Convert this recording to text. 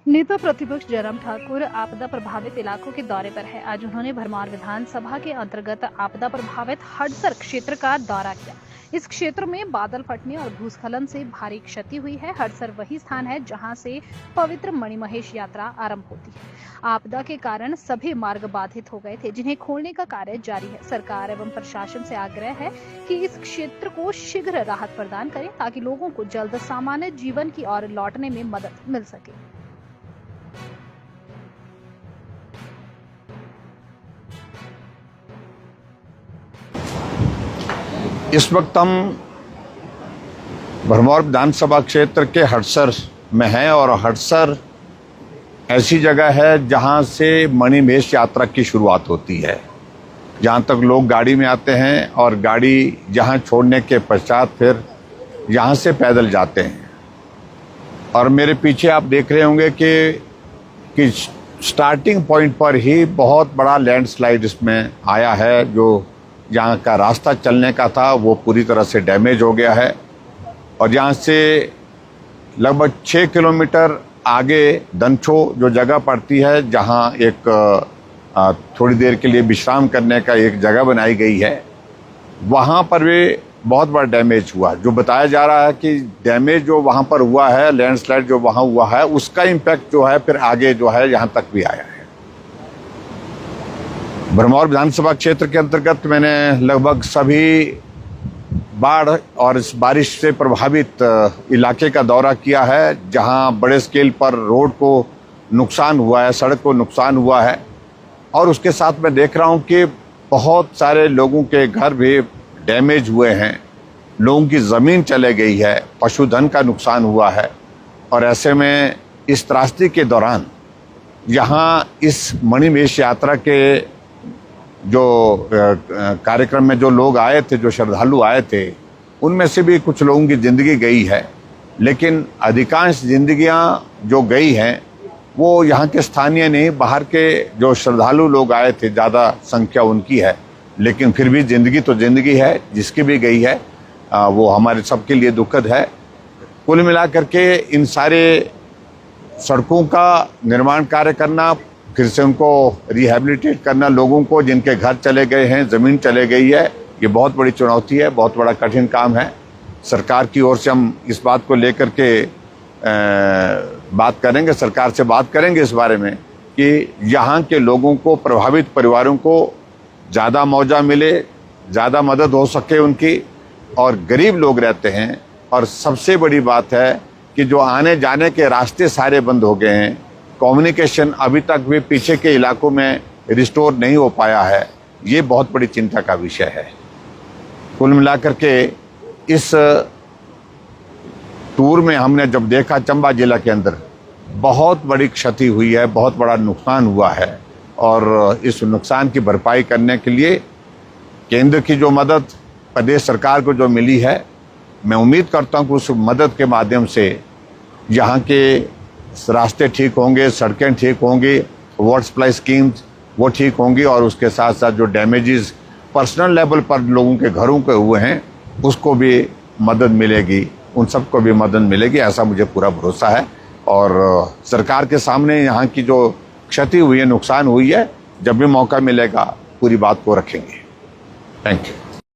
नेता प्रतिपक्ष जयराम ठाकुर आपदा प्रभावित इलाकों के दौरे पर है। आज उन्होंने भरमौर विधानसभा के अंतर्गत आपदा प्रभावित हडसर क्षेत्र का दौरा किया। इस क्षेत्र में बादल फटने और भूस्खलन से भारी क्षति हुई है। हडसर वही स्थान है जहां से पवित्र मणिमहेश यात्रा आरंभ होती है। आपदा के कारण सभी मार्ग बाधित हो गए थे, जिन्हें खोलने का कार्य जारी है। सरकार एवं प्रशासन से आग्रह है कि इस क्षेत्र को शीघ्र राहत प्रदान करें ताकि लोगों को जल्द सामान्य जीवन की ओर लौटने में मदद मिल सके। इस वक्त हम भरमौर विधानसभा क्षेत्र के हडसर में हैं और हडसर ऐसी जगह है जहां से मणिमहेश यात्रा की शुरुआत होती है, जहां तक लोग गाड़ी में आते हैं और गाड़ी जहां छोड़ने के पश्चात फिर यहां से पैदल जाते हैं। और मेरे पीछे आप देख रहे होंगे कि स्टार्टिंग पॉइंट पर ही बहुत बड़ा लैंडस्लाइड इसमें आया है। जो जहाँ का रास्ता चलने का था वो पूरी तरह से डैमेज हो गया है और यहाँ से लगभग 6 किलोमीटर आगे दनछो जो जगह पड़ती है, जहाँ एक थोड़ी देर के लिए विश्राम करने का एक जगह बनाई गई है, वहाँ पर भी बहुत बड़ा डैमेज हुआ। जो बताया जा रहा है कि डैमेज जो वहाँ पर हुआ है, लैंडस्लाइड जो वहाँ हुआ है, उसका इम्पैक्ट जो है फिर आगे जो है यहाँ तक भी आया है। भरमौर विधानसभा क्षेत्र के अंतर्गत मैंने लगभग सभी बाढ़ और इस बारिश से प्रभावित इलाके का दौरा किया है, जहां बड़े स्केल पर रोड को नुकसान हुआ है, सड़क को नुकसान हुआ है। और उसके साथ मैं देख रहा हूं कि बहुत सारे लोगों के घर भी डैमेज हुए हैं, लोगों की ज़मीन चले गई है, पशुधन का नुकसान हुआ है। और ऐसे में इस त्रासदी के दौरान यहाँ इस मणिमहेश यात्रा के जो कार्यक्रम में जो लोग आए थे, जो श्रद्धालु आए थे, उनमें से भी कुछ लोगों की ज़िंदगी गई है, लेकिन अधिकांश जिंदगियां जो गई हैं वो यहाँ के स्थानीय नहीं, बाहर के जो श्रद्धालु लोग आए थे, ज़्यादा संख्या उनकी है। लेकिन फिर भी ज़िंदगी तो ज़िंदगी है, जिसकी भी गई है वो हमारे सबके लिए दुखद है। कुल मिलाकर के इन सारे सड़कों का निर्माण कार्य करना, फिर से उनको रिहैबिलिटेट करना, लोगों को जिनके घर चले गए हैं, ज़मीन चले गई है, ये बहुत बड़ी चुनौती है, बहुत बड़ा कठिन काम है। सरकार की ओर से हम इस बात को लेकर के बात करेंगे, सरकार से बात करेंगे इस बारे में कि यहाँ के लोगों को, प्रभावित परिवारों को ज़्यादा मुआवजा मिले, ज़्यादा मदद हो सके उनकी। और गरीब लोग रहते हैं और सबसे बड़ी बात है कि जो आने जाने के रास्ते सारे बंद हो गए हैं, कम्युनिकेशन अभी तक भी पीछे के इलाकों में रिस्टोर नहीं हो पाया है, ये बहुत बड़ी चिंता का विषय है। कुल मिलाकर के इस टूर में हमने जब देखा चंबा जिला के अंदर बहुत बड़ी क्षति हुई है, बहुत बड़ा नुकसान हुआ है और इस नुकसान की भरपाई करने के लिए केंद्र की जो मदद प्रदेश सरकार को जो मिली है, मैं उम्मीद करता हूँ कि उस मदद के माध्यम से यहाँ के रास्ते ठीक होंगे, सड़कें ठीक होंगी, वाटर सप्लाई स्कीम्स वो ठीक होंगी और उसके साथ साथ जो डैमेजेस पर्सनल लेवल पर लोगों के घरों के हुए हैं उसको भी मदद मिलेगी, उन सबको भी मदद मिलेगी, ऐसा मुझे पूरा भरोसा है। और सरकार के सामने यहाँ की जो क्षति हुई है, नुकसान हुई है, जब भी मौका मिलेगा पूरी बात को रखेंगे। Thank you.